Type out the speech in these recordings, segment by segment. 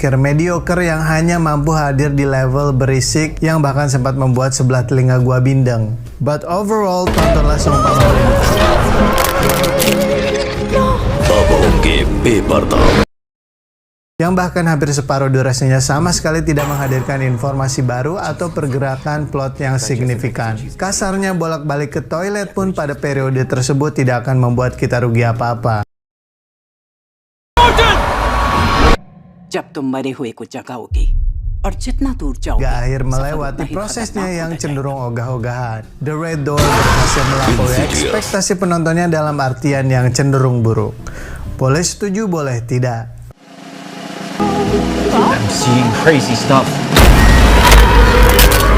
jumpscare mediocre yang hanya mampu hadir di level berisik yang bahkan sempat membuat sebelah telinga gua bindeng. But overall, tontonlah seumpama yang bahkan hampir separuh durasinya sama sekali tidak menghadirkan informasi baru atau pergerakan plot yang signifikan. Kasarnya bolak-balik ke toilet pun pada periode tersebut tidak akan membuat kita rugi apa-apa. Gak akhir melewati prosesnya yang cenderung ogah-ogahan. The Red Door berhasil melampaui ekspektasi penontonnya dalam artian yang cenderung buruk. Boleh setuju, boleh tidak. I'm seeing crazy stuff.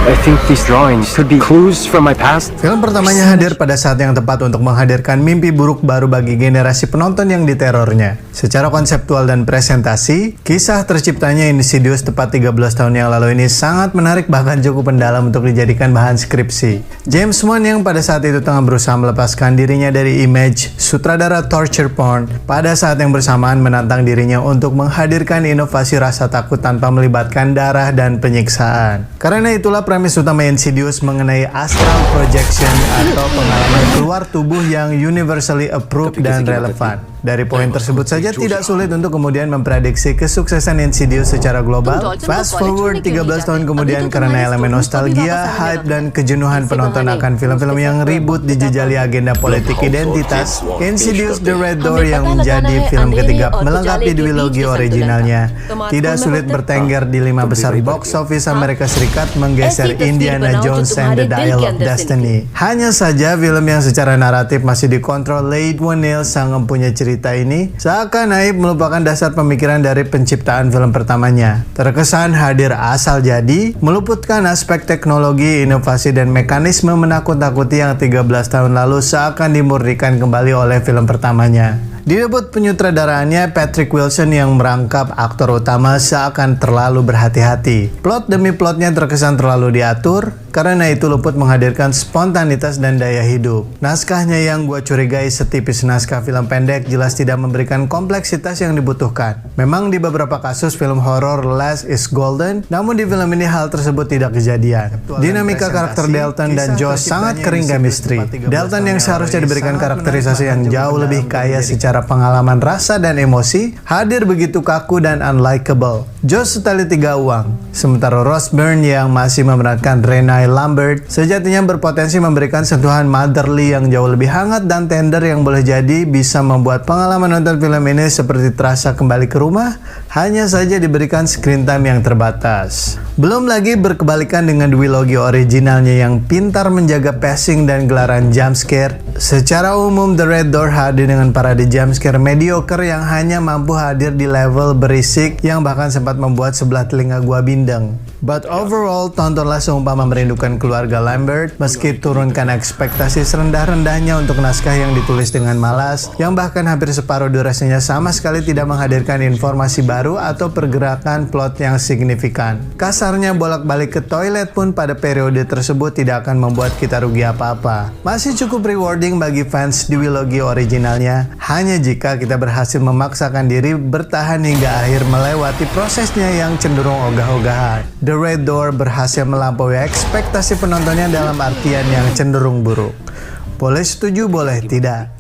I think these drawings could be clues from my past. Film pertamanya hadir pada saat yang tepat untuk menghadirkan mimpi buruk baru bagi generasi penonton yang diterornya. Secara konseptual dan presentasi, kisah terciptanya Insidious tepat 13 tahun yang lalu ini sangat menarik bahkan cukup mendalam untuk dijadikan bahan skripsi. James Wan yang pada saat itu tengah berusaha melepaskan dirinya dari image sutradara torture porn, pada saat yang bersamaan menantang dirinya untuk menghadirkan inovasi rasa takut tanpa melibatkan darah dan penyiksaan. Karena itulah premis utama Insidious mengenai astral projection atau pengalaman keluar tubuh yang universally approved dan relevan. Dari poin tersebut saja tidak sulit untuk kemudian memprediksi kesuksesan Insidious secara global. Fast forward 13 tahun kemudian, karena elemen nostalgia, hype, dan kejenuhan penonton akan film-film yang ribut dijejali agenda politik identitas, Insidious The Red Door yang menjadi film ketiga melengkapi duologi originalnya tidak sulit bertengger di 5 besar box office Amerika Serikat, menggeser Indiana Jones and the Dial of Destiny. Hanya saja film yang secara naratif masih dikontrol Leigh Whannell, sang empunya cerita ini, seakan naif melupakan dasar pemikiran dari penciptaan film pertamanya. Terkesan hadir asal jadi, meluputkan aspek teknologi, inovasi, dan mekanisme menakut-nakuti yang 13 tahun lalu seakan dimurnikan kembali oleh film pertamanya. Di debut penyutradaraannya, Patrick Wilson yang merangkap aktor utama seakan terlalu berhati-hati. Plot demi plotnya terkesan terlalu diatur, karena itu luput menghadirkan spontanitas dan daya hidup. Naskahnya yang gua curigai setipis naskah film pendek jelas tidak memberikan kompleksitas yang dibutuhkan. Memang di beberapa kasus film horor less is golden, namun di film ini hal tersebut tidak kejadian. Dinamika karakter Dalton dan Josh sangat kering chemistry. Dalton yang seharusnya diberikan karakterisasi yang jauh lebih kaya secara pengalaman rasa dan emosi, hadir begitu kaku dan unlikable. Josh setali 3 uang, sementara Rose Byrne yang masih memerankan Renee Lambert sejatinya berpotensi memberikan sentuhan motherly yang jauh lebih hangat dan tender yang boleh jadi bisa membuat pengalaman nonton film ini seperti terasa kembali ke rumah, hanya saja diberikan screen time yang terbatas. Belum lagi berkebalikan dengan duologi originalnya yang pintar menjaga pacing dan gelaran jumpscare. Secara umum, The Red Door hadir dengan parade jumpscare mediocre yang hanya mampu hadir di level berisik yang bahkan sempat membuat sebelah telinga gua bindeng. But overall, tontonlah seumpama merindukan keluarga Lambert, meski turunkan ekspektasi serendah-rendahnya untuk naskah yang ditulis dengan malas, yang bahkan hampir separuh durasinya sama sekali tidak menghadirkan informasi baru atau pergerakan plot yang signifikan. Kasarnya bolak-balik ke toilet pun pada periode tersebut tidak akan membuat kita rugi apa-apa. Masih cukup rewarding bagi fans duologi originalnya, hanya jika kita berhasil memaksakan diri bertahan hingga akhir melewati prosesnya yang cenderung ogah-ogahan. The Red Door berhasil melampaui ekspektasi penontonnya dalam artian yang cenderung buruk. Boleh setuju, boleh tidak.